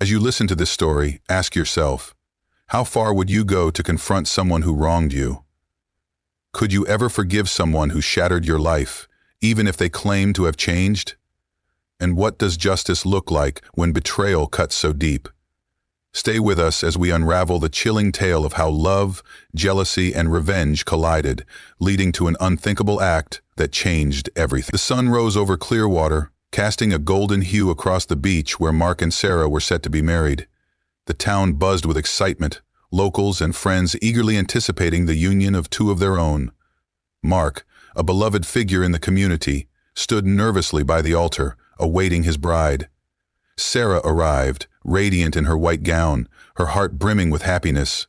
As you listen to this story, ask yourself, how far would you go to confront someone who wronged you? Could you ever forgive someone who shattered your life, even if they claim to have changed? And what does justice look like when betrayal cuts so deep? Stay with us as we unravel the chilling tale of how love, jealousy, and revenge collided, leading to an unthinkable act that changed everything. The sun rose over Clearwater, casting a golden hue across the beach where Mark and Sarah were set to be married. The town buzzed with excitement, locals and friends eagerly anticipating the union of two of their own. Mark, a beloved figure in the community, stood nervously by the altar, awaiting his bride. Sarah arrived, radiant in her white gown, her heart brimming with happiness.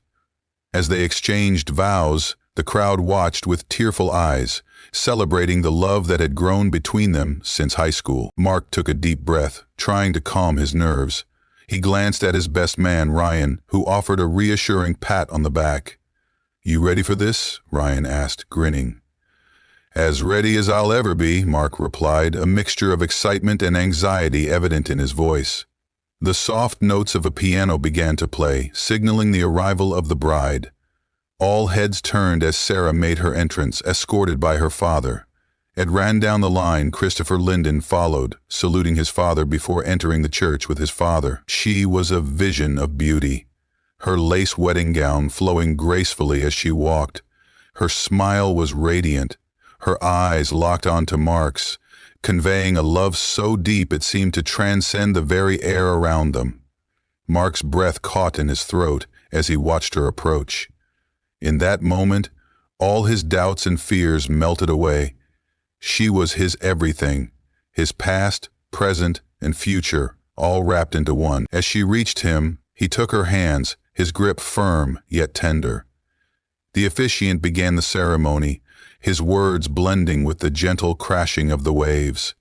As they exchanged vows, the crowd watched with tearful eyes, celebrating the love that had grown between them since high school. Mark took a deep breath, trying to calm his nerves. He glanced at his best man, Ryan, who offered a reassuring pat on the back. "You ready for this?" Ryan asked, grinning. "As ready as I'll ever be," Mark replied, a mixture of excitement and anxiety evident in his voice. The soft notes of a piano began to play, signaling the arrival of the bride. All heads turned as Sarah made her entrance, escorted by her father. It ran down the line. Christopher Linden followed, saluting his father before entering the church with his father. She was a vision of beauty, her lace wedding gown flowing gracefully as she walked. Her smile was radiant, her eyes locked onto Mark's, conveying a love so deep it seemed to transcend the very air around them. Mark's breath caught in his throat as he watched her approach. In that moment, all his doubts and fears melted away. She was his everything, his past, present, and future, all wrapped into one. As she reached him, he took her hands, his grip firm yet tender. The officiant began the ceremony, his words blending with the gentle crashing of the waves.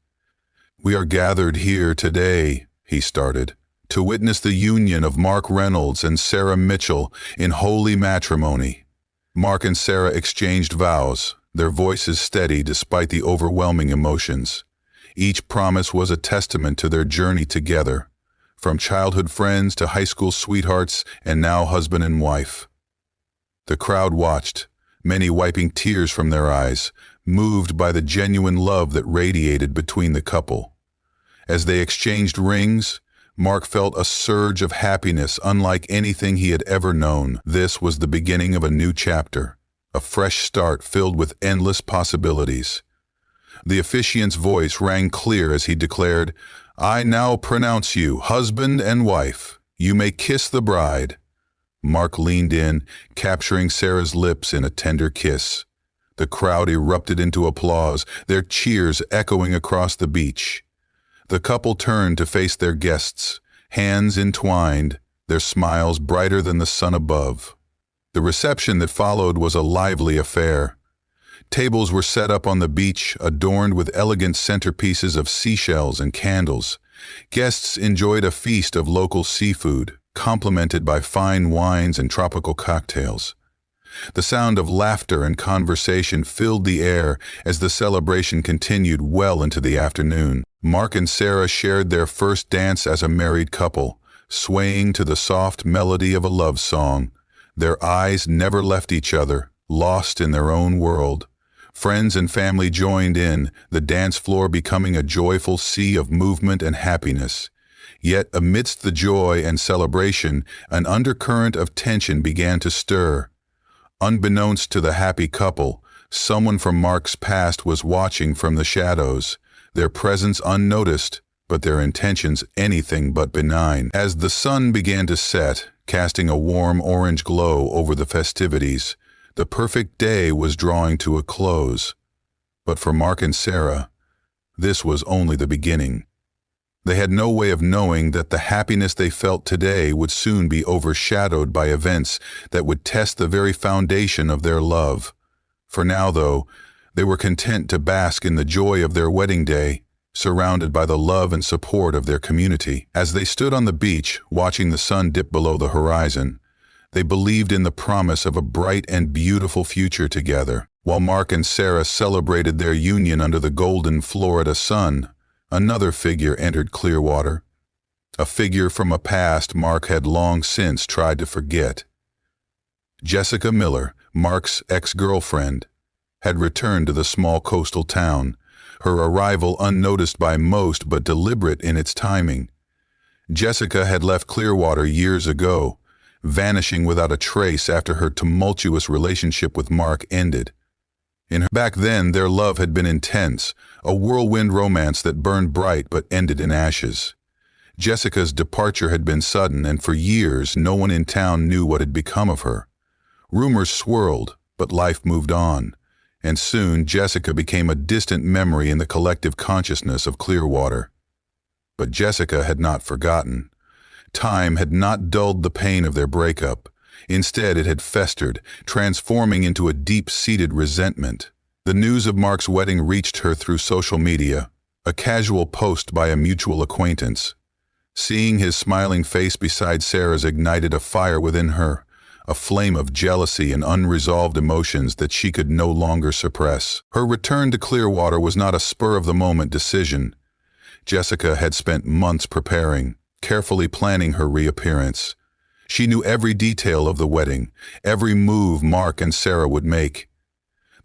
"We are gathered here today," he started, "to witness the union of Mark Reynolds and Sarah Mitchell in holy matrimony." Mark and Sarah exchanged vows, their voices steady despite the overwhelming emotions. Each promise was a testament to their journey together, from childhood friends to high school sweethearts and now husband and wife. The crowd watched, many wiping tears from their eyes, moved by the genuine love that radiated between the couple. As they exchanged rings, Mark felt a surge of happiness unlike anything he had ever known. This was the beginning of a new chapter, a fresh start filled with endless possibilities. The officiant's voice rang clear as he declared, "I now pronounce you husband and wife. You may kiss the bride." Mark leaned in, capturing Sarah's lips in a tender kiss. The crowd erupted into applause, their cheers echoing across the beach. The couple turned to face their guests, hands entwined, their smiles brighter than the sun above. The reception that followed was a lively affair. Tables were set up on the beach, adorned with elegant centerpieces of seashells and candles. Guests enjoyed a feast of local seafood, complemented by fine wines and tropical cocktails. The sound of laughter and conversation filled the air as the celebration continued well into the afternoon. Mark and Sarah shared their first dance as a married couple, swaying to the soft melody of a love song. Their eyes never left each other, lost in their own world. Friends and family joined in, the dance floor becoming a joyful sea of movement and happiness. Yet amidst the joy and celebration, an undercurrent of tension began to stir. Unbeknownst to the happy couple, someone from Mark's past was watching from the shadows, their presence unnoticed, but their intentions anything but benign. As the sun began to set, casting a warm orange glow over the festivities, the perfect day was drawing to a close. But for Mark and Sarah, this was only the beginning. They had no way of knowing that the happiness they felt today would soon be overshadowed by events that would test the very foundation of their love. For now, though, they were content to bask in the joy of their wedding day, surrounded by the love and support of their community. As they stood on the beach, watching the sun dip below the horizon, they believed in the promise of a bright and beautiful future together. While Mark and Sarah celebrated their union under the golden Florida sun, another figure entered Clearwater. a figure from a past Mark had long since tried to forget. Jessica Miller, Mark's ex-girlfriend, had returned to the small coastal town, her arrival unnoticed by most but deliberate in its timing. Jessica had left Clearwater years ago, vanishing without a trace after her tumultuous relationship with Mark ended. Back then, their love had been intense, a whirlwind romance that burned bright but ended in ashes. Jessica's departure had been sudden, and for years no one in town knew what had become of her. Rumors swirled, but life moved on, and soon Jessica became a distant memory in the collective consciousness of Clearwater. But Jessica had not forgotten. Time had not dulled the pain of their breakup. Instead, it had festered, transforming into a deep-seated resentment. The news of Mark's wedding reached her through social media, a casual post by a mutual acquaintance. Seeing his smiling face beside Sarah's ignited a fire within her, a flame of jealousy and unresolved emotions that she could no longer suppress. Her return to Clearwater was not a spur-of-the-moment decision. Jessica had spent months preparing, carefully planning her reappearance. She knew every detail of the wedding, every move Mark and Sarah would make.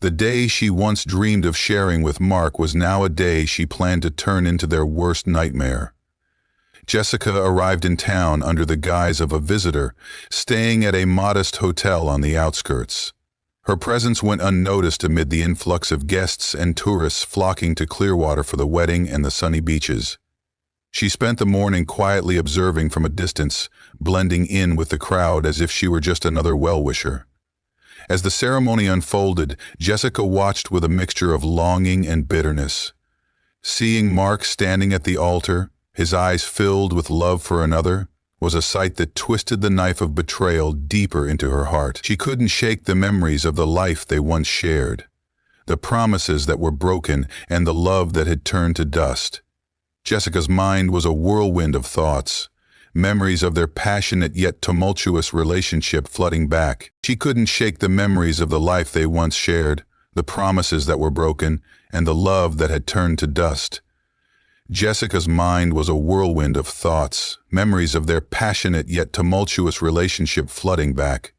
The day she once dreamed of sharing with Mark was now a day she planned to turn into their worst nightmare. Jessica arrived in town under the guise of a visitor, staying at a modest hotel on the outskirts. Her presence went unnoticed amid the influx of guests and tourists flocking to Clearwater for the wedding and the sunny beaches. She spent the morning quietly observing from a distance, blending in with the crowd as if she were just another well-wisher. As the ceremony unfolded, Jessica watched with a mixture of longing and bitterness. Seeing Mark standing at the altar, his eyes filled with love for another, was a sight that twisted the knife of betrayal deeper into her heart. She couldn't shake the memories of the life they once shared, the promises that were broken and the love that had turned to dust. Jessica's mind was a whirlwind of thoughts, memories of their passionate yet tumultuous relationship flooding back. She couldn't shake the memories of the life they once shared, the promises that were broken, and the love that had turned to dust. Jessica's mind was a whirlwind of thoughts, memories of their passionate yet tumultuous relationship flooding back.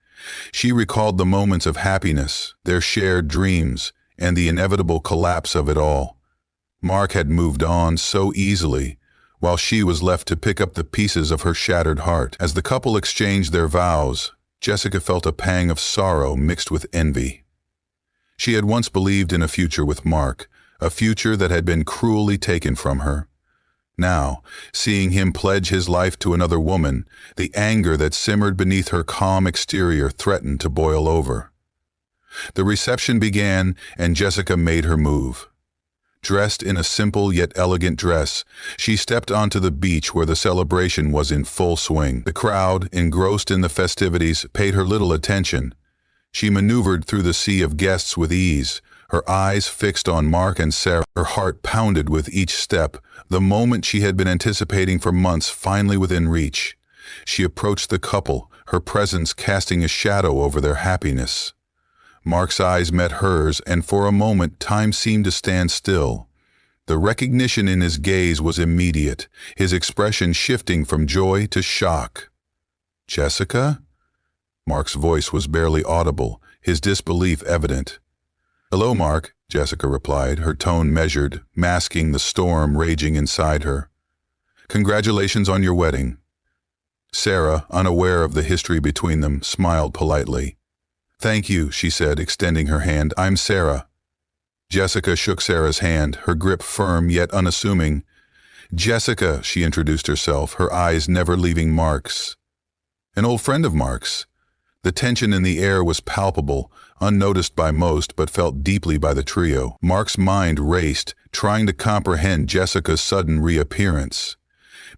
She recalled the moments of happiness, their shared dreams, and the inevitable collapse of it all. Mark had moved on so easily, while she was left to pick up the pieces of her shattered heart. As the couple exchanged their vows, Jessica felt a pang of sorrow mixed with envy. She had once believed in a future with Mark, a future that had been cruelly taken from her. Now, seeing him pledge his life to another woman, the anger that simmered beneath her calm exterior threatened to boil over. The reception began, and Jessica made her move. Dressed in a simple yet elegant dress, she stepped onto the beach where the celebration was in full swing. The crowd, engrossed in the festivities, paid her little attention. She maneuvered through the sea of guests with ease, her eyes fixed on Mark and Sarah. Her heart pounded with each step, the moment she had been anticipating for months finally within reach. She approached the couple, her presence casting a shadow over their happiness. Mark's eyes met hers, and for a moment time seemed to stand still. The recognition in his gaze was immediate, his expression shifting from joy to shock. "Jessica?" Mark's voice was barely audible, his disbelief evident. "Hello, Mark," Jessica replied, her tone measured, masking the storm raging inside her. "Congratulations on your wedding." Sarah, unaware of the history between them, smiled politely. "Thank you," she said, extending her hand. "I'm Sarah." Jessica shook Sarah's hand, her grip firm yet unassuming. "Jessica," she introduced herself, her eyes never leaving Mark's. "An old friend of Mark's." The tension in the air was palpable, unnoticed by most but felt deeply by the trio. Mark's mind raced, trying to comprehend Jessica's sudden reappearance.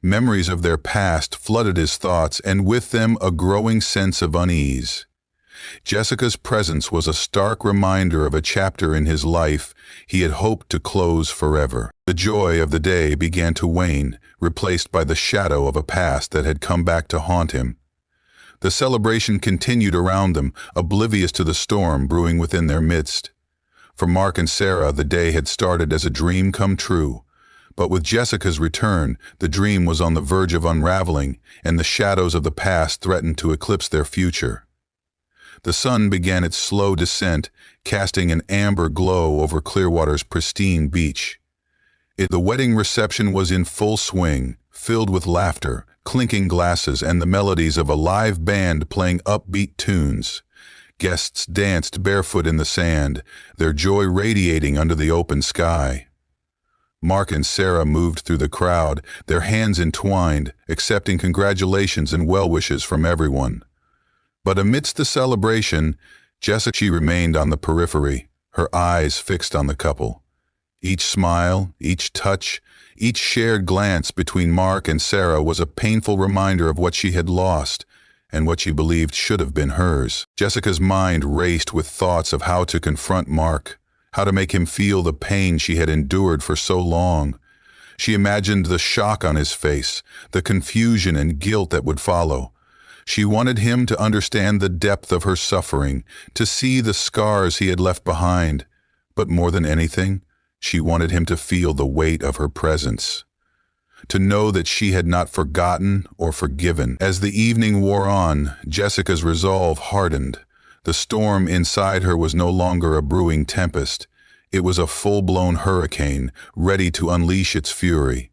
Memories of their past flooded his thoughts, and with them a growing sense of unease. Jessica's presence was a stark reminder of a chapter in his life he had hoped to close forever. The joy of the day began to wane, replaced by the shadow of a past that had come back to haunt him. The celebration continued around them, oblivious to the storm brewing within their midst. For Mark and Sarah, the day had started as a dream come true, But with Jessica's return, the dream was on the verge of unraveling, and the shadows of the past threatened to eclipse their future. The sun began its slow descent, casting an amber glow over Clearwater's pristine beach. The wedding reception was in full swing, filled with laughter, clinking glasses, and the melodies of a live band playing upbeat tunes. Guests danced barefoot in the sand, their joy radiating under the open sky. Mark and Sarah moved through the crowd, their hands entwined, accepting congratulations and well wishes from everyone. But amidst the celebration, Jessica remained on the periphery, her eyes fixed on the couple. Each smile, each touch, each shared glance between Mark and Sarah was a painful reminder of what she had lost and what she believed should have been hers. Jessica's mind raced with thoughts of how to confront Mark, how to make him feel the pain she had endured for so long. She imagined the shock on his face, the confusion and guilt that would follow. She wanted him to understand the depth of her suffering, to see the scars he had left behind. But more than anything, she wanted him to feel the weight of her presence, to know that she had not forgotten or forgiven. As the evening wore on, Jessica's resolve hardened. The storm inside her was no longer a brewing tempest. It was a full-blown hurricane, ready to unleash its fury.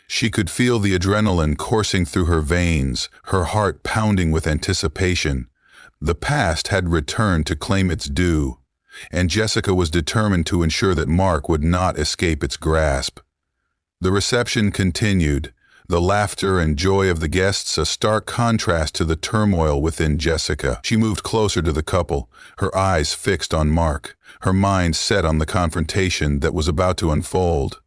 She could feel the adrenaline coursing through her veins, her heart pounding with anticipation. The past had returned to claim its due, and Jessica was determined to ensure that Mark would not escape its grasp. The reception continued, the laughter and joy of the guests a stark contrast to the turmoil within Jessica. She moved closer to the couple, her eyes fixed on Mark, her mind set on the confrontation that was about to unfold.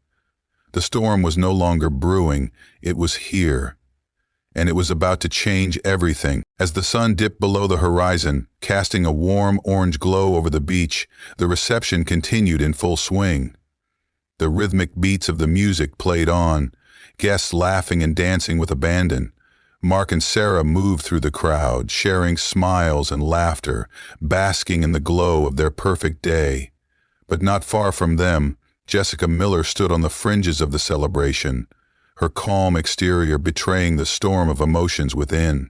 The storm was no longer brewing, it was here, and it was about to change everything. As the sun dipped below the horizon, casting a warm orange glow over the beach, the reception continued in full swing. The rhythmic beats of the music played on, guests laughing and dancing with abandon. Mark and Sarah moved through the crowd, sharing smiles and laughter, basking in the glow of their perfect day. But not far from them, Jessica Miller stood on the fringes of the celebration, her calm exterior betraying the storm of emotions within.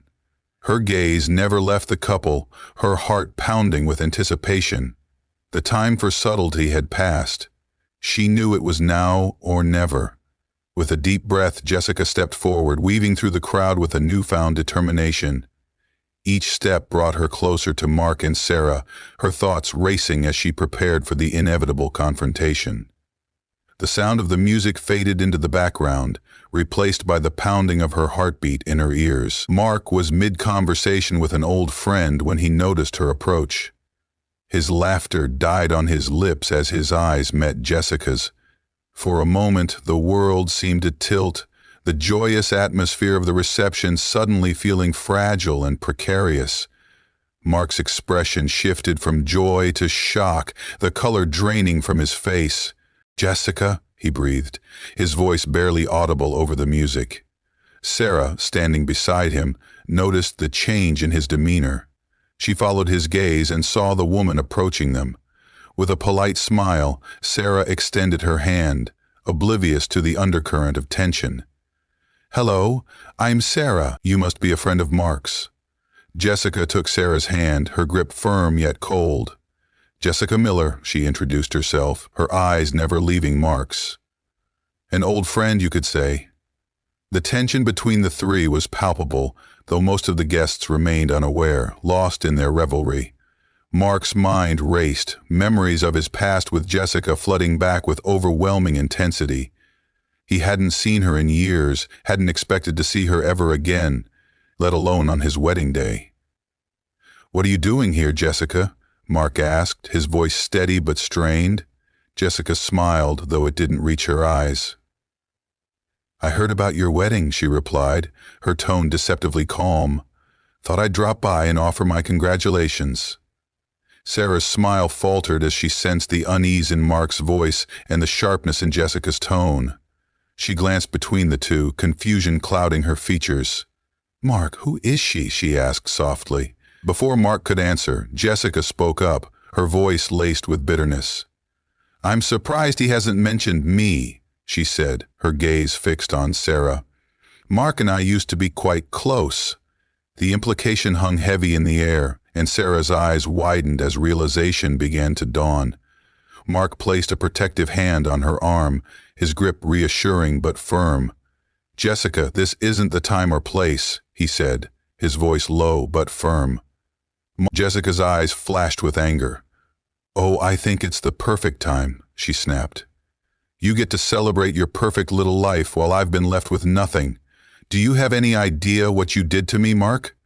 Her gaze never left the couple, her heart pounding with anticipation. The time for subtlety had passed. She knew it was now or never. With a deep breath, Jessica stepped forward, weaving through the crowd with a newfound determination. Each step brought her closer to Mark and Sarah, her thoughts racing as she prepared for the inevitable confrontation. The sound of the music faded into the background, replaced by the pounding of her heartbeat in her ears. Mark was mid-conversation with an old friend when he noticed her approach. His laughter died on his lips as his eyes met Jessica's. For a moment, the world seemed to tilt, the joyous atmosphere of the reception suddenly feeling fragile and precarious. Mark's expression shifted from joy to shock, the color draining from his face. "Jessica," he breathed, his voice barely audible over the music. Sarah, standing beside him, noticed the change in his demeanor. She followed his gaze and saw the woman approaching them. With a polite smile, Sarah extended her hand, oblivious to the undercurrent of tension. "Hello, I'm Sarah. You must be a friend of Mark's." Jessica took Sarah's hand, her grip firm yet cold. "Jessica Miller," she introduced herself, her eyes never leaving Mark's. "An old friend, you could say." The tension between the three was palpable, though most of the guests remained unaware, lost in their revelry. Mark's mind raced, memories of his past with Jessica flooding back with overwhelming intensity. He hadn't seen her in years, hadn't expected to see her ever again, let alone on his wedding day. "What are you doing here, Jessica?" Mark asked, his voice steady but strained. Jessica smiled, though it didn't reach her eyes. "I heard about your wedding," she replied, her tone deceptively calm. "Thought I'd drop by and offer my congratulations." Sarah's smile faltered as she sensed the unease in Mark's voice and the sharpness in Jessica's tone. She glanced between the two, confusion clouding her features. "Mark, who is she?" she asked softly. Before Mark could answer, Jessica spoke up, her voice laced with bitterness. "I'm surprised he hasn't mentioned me," she said, her gaze fixed on Sarah. "Mark and I used to be quite close." The implication hung heavy in the air, and Sarah's eyes widened as realization began to dawn. Mark placed a protective hand on her arm, his grip reassuring but firm. "Jessica, this isn't the time or place," he said, his voice low but firm. Jessica's eyes flashed with anger. "Oh, I think it's the perfect time," she snapped. "You get to celebrate your perfect little life while I've been left with nothing. Do you have any idea what you did to me, Mark?"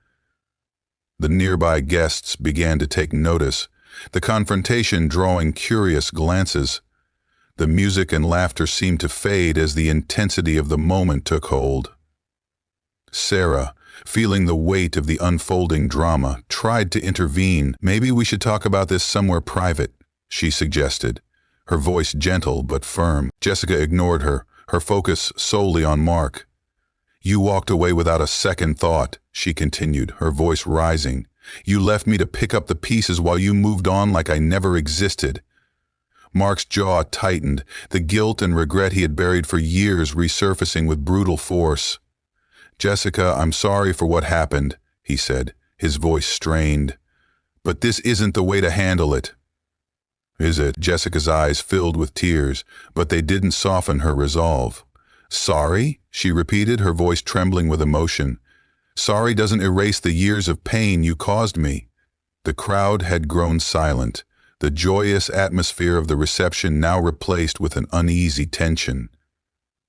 The nearby guests began to take notice, the confrontation drawing curious glances. The music and laughter seemed to fade as the intensity of the moment took hold. Sarah, feeling the weight of the unfolding drama, tried to intervene. "Maybe we should talk about this somewhere private," she suggested, her voice gentle but firm. Jessica ignored her, her focus solely on Mark. "You walked away without a second thought," she continued, her voice rising. "You left me to pick up the pieces while you moved on like I never existed." Mark's jaw tightened, the guilt and regret he had buried for years resurfacing with brutal force. "Jessica, I'm sorry for what happened," he said, his voice strained. "But this isn't the way to handle it." "Is it?" Jessica's eyes filled with tears, but they didn't soften her resolve. "Sorry?" she repeated, her voice trembling with emotion. "Sorry doesn't erase the years of pain you caused me." The crowd had grown silent, the joyous atmosphere of the reception now replaced with an uneasy tension.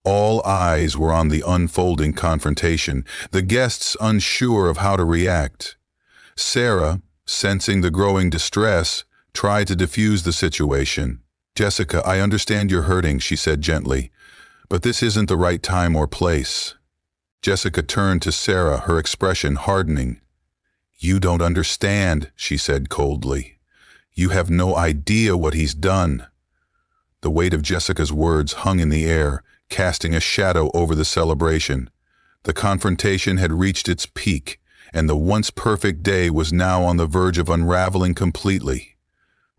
All eyes were on the unfolding confrontation, the guests unsure of how to react. Sarah, sensing the growing distress, tried to diffuse the situation. "Jessica, I understand you're hurting," she said gently, "but this isn't the right time or place." Jessica turned to Sarah, her expression hardening. "You don't understand," she said coldly. "You have no idea what he's done." The weight of Jessica's words hung in the air, casting a shadow over the celebration. The confrontation had reached its peak, and the once perfect day was now on the verge of unraveling completely.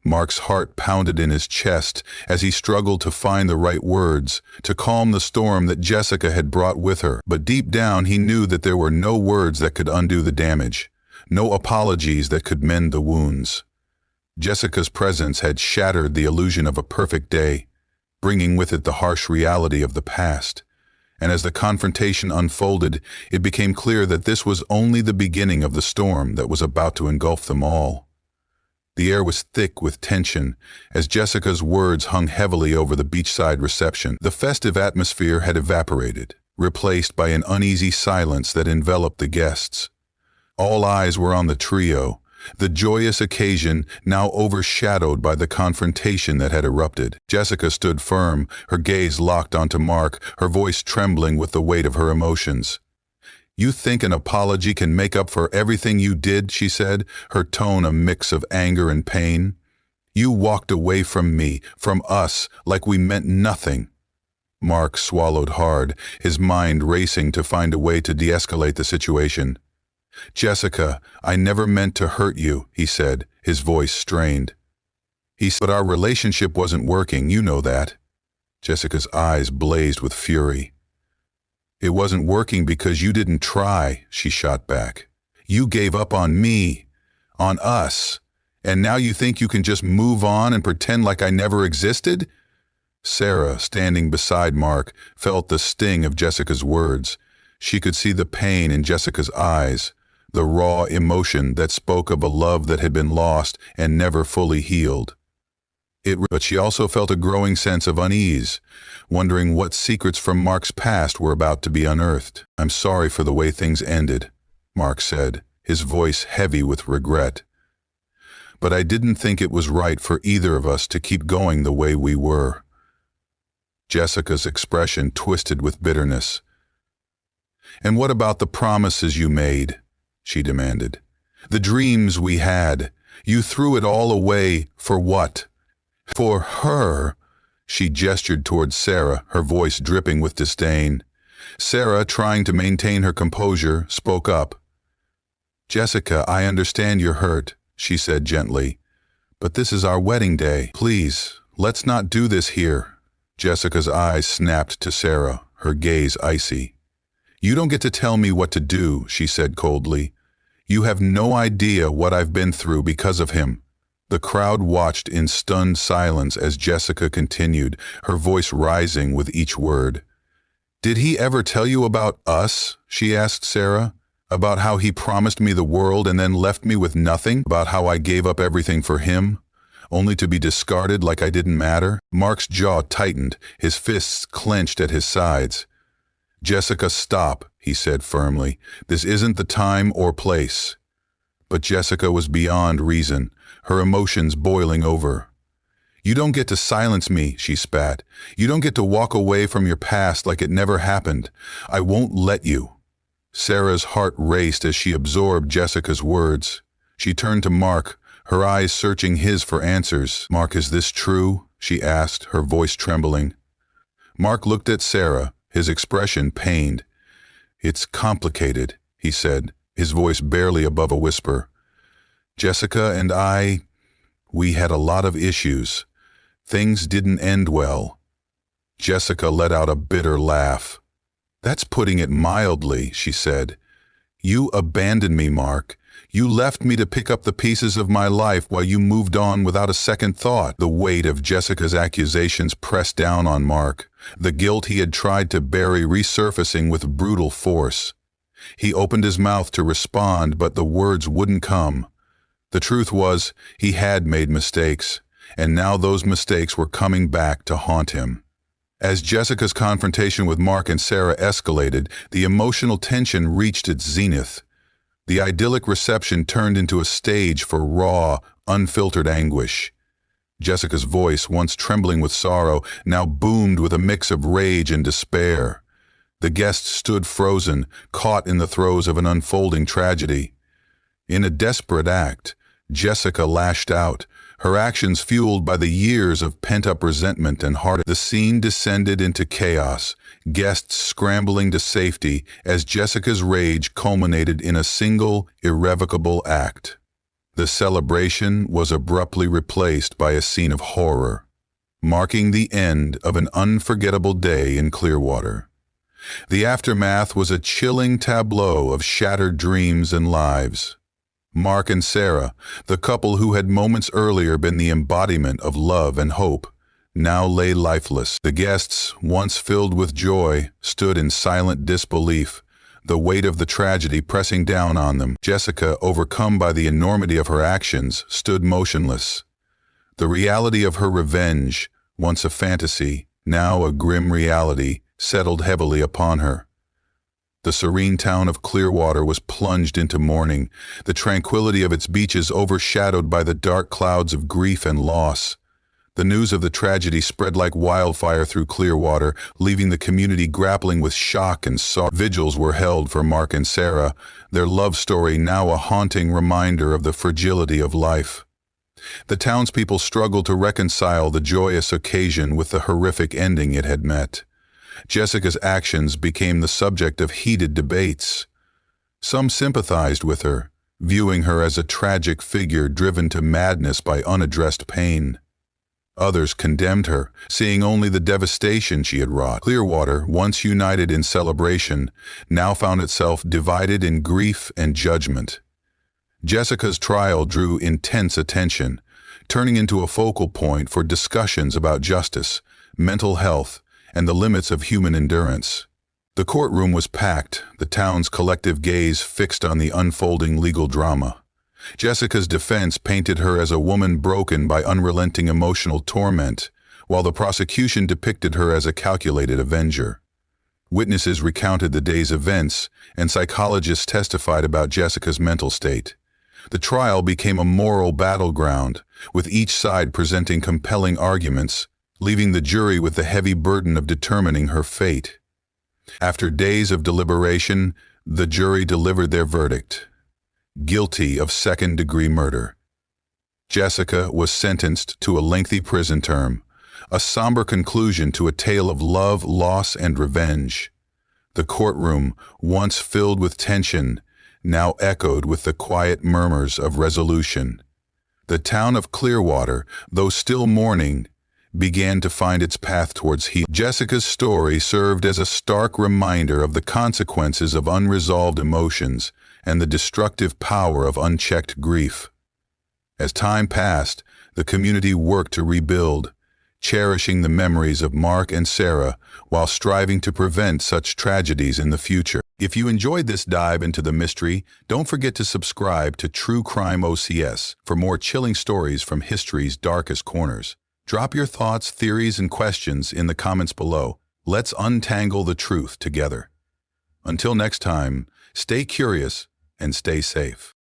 Mark's heart pounded in his chest as he struggled to find the right words, to calm the storm that Jessica had brought with her. But deep down he knew that there were no words that could undo the damage, no apologies that could mend the wounds. Jessica's presence had shattered the illusion of a perfect day, bringing with it the harsh reality of the past. And as the confrontation unfolded, it became clear that this was only the beginning of the storm that was about to engulf them all. The air was thick with tension as Jessica's words hung heavily over the beachside reception. The festive atmosphere had evaporated, replaced by an uneasy silence that enveloped the guests. All eyes were on the trio, the joyous occasion now overshadowed by the confrontation that had erupted. Jessica stood firm, her gaze locked onto Mark, her voice trembling with the weight of her emotions. "You think an apology can make up for everything you did?" she said, her tone a mix of anger and pain. "You walked away from me, from us, like we meant nothing." Mark swallowed hard, his mind racing to find a way to de-escalate the situation. "Jessica, I never meant to hurt you," he said, his voice strained. "But our relationship wasn't working, you know that." Jessica's eyes blazed with fury. "It wasn't working because you didn't try," she shot back. "You gave up on me, on us, and now you think you can just move on and pretend like I never existed?" Sarah, standing beside Mark, felt the sting of Jessica's words. She could see the pain in Jessica's eyes, the raw emotion that spoke of a love that had been lost and never fully healed. But she also felt a growing sense of unease, wondering what secrets from Mark's past were about to be unearthed. "I'm sorry for the way things ended," Mark said, his voice heavy with regret. "But I didn't think it was right for either of us to keep going the way we were." Jessica's expression twisted with bitterness. "And what about the promises you made?" she demanded. "The dreams we had. You threw it all away for what?" "For her," she gestured towards Sarah, her voice dripping with disdain. Sarah, trying to maintain her composure, spoke up. "Jessica, I understand you're hurt," she said gently, "but this is our wedding day. Please, let's not do this here." Jessica's eyes snapped to Sarah, her gaze icy. "You don't get to tell me what to do," she said coldly. "You have no idea what I've been through because of him." The crowd watched in stunned silence as Jessica continued, her voice rising with each word. "Did he ever tell you about us?" she asked Sarah. "About how he promised me the world and then left me with nothing? About how I gave up everything for him, only to be discarded like I didn't matter?" Mark's jaw tightened, his fists clenched at his sides. "Jessica, stop," he said firmly. "This isn't the time or place." But Jessica was beyond reason, her emotions boiling over. "You don't get to silence me," she spat. "You don't get to walk away from your past like it never happened. I won't let you." Sarah's heart raced as she absorbed Jessica's words. She turned to Mark, her eyes searching his for answers. "Mark, is this true?" she asked, her voice trembling. Mark looked at Sarah, his expression pained. "It's complicated," he said, his voice barely above a whisper. "Jessica and we had a lot of issues. Things didn't end well." Jessica let out a bitter laugh. "That's putting it mildly," she said. "You abandoned me, Mark. You left me to pick up the pieces of my life while you moved on without a second thought." The weight of Jessica's accusations pressed down on Mark, the guilt he had tried to bury resurfacing with brutal force. He opened his mouth to respond, but the words wouldn't come. The truth was, he had made mistakes, and now those mistakes were coming back to haunt him. As Jessica's confrontation with Mark and Sarah escalated, the emotional tension reached its zenith. The idyllic reception turned into a stage for raw, unfiltered anguish. Jessica's voice, once trembling with sorrow, now boomed with a mix of rage and despair. The guests stood frozen, caught in the throes of an unfolding tragedy. In a desperate act, Jessica lashed out, her actions fueled by the years of pent-up resentment and heartache. The scene descended into chaos, guests scrambling to safety as Jessica's rage culminated in a single, irrevocable act. The celebration was abruptly replaced by a scene of horror, marking the end of an unforgettable day in Clearwater. The aftermath was a chilling tableau of shattered dreams and lives. Mark and Sarah, the couple who had moments earlier been the embodiment of love and hope, now lay lifeless. The guests, once filled with joy, stood in silent disbelief, the weight of the tragedy pressing down on them. Jessica, overcome by the enormity of her actions, stood motionless. The reality of her revenge, once a fantasy, now a grim reality, settled heavily upon her. The serene town of Clearwater was plunged into mourning, the tranquility of its beaches overshadowed by the dark clouds of grief and loss. The news of the tragedy spread like wildfire through Clearwater, leaving the community grappling with shock and sorrow. Vigils were held for Mark and Sarah, their love story now a haunting reminder of the fragility of life. The townspeople struggled to reconcile the joyous occasion with the horrific ending it had met. Jessica's actions became the subject of heated debates. Some sympathized with her, viewing her as a tragic figure driven to madness by unaddressed pain. Others condemned her, seeing only the devastation she had wrought. Clearwater, once united in celebration, now found itself divided in grief and judgment. Jessica's trial drew intense attention, turning into a focal point for discussions about justice, mental health, and the limits of human endurance. The courtroom was packed, the town's collective gaze fixed on the unfolding legal drama. Jessica's defense painted her as a woman broken by unrelenting emotional torment, while the prosecution depicted her as a calculated avenger. Witnesses recounted the day's events, and psychologists testified about Jessica's mental state. The trial became a moral battleground, with each side presenting compelling arguments, leaving the jury with the heavy burden of determining her fate. After days of deliberation, the jury delivered their verdict: guilty of second-degree murder. Jessica was sentenced to a lengthy prison term, a somber conclusion to a tale of love, loss, and revenge. The courtroom, once filled with tension, now echoed with the quiet murmurs of resolution. The town of Clearwater, though still mourning, began to find its path towards healing. Jessica's story served as a stark reminder of the consequences of unresolved emotions and the destructive power of unchecked grief. As time passed, the community worked to rebuild, cherishing the memories of Mark and Sarah while striving to prevent such tragedies in the future. If you enjoyed this dive into the mystery, don't forget to subscribe to True Crime OCS for more chilling stories from history's darkest corners. Drop your thoughts, theories, and questions in the comments below. Let's untangle the truth together. Until next time, stay curious and stay safe.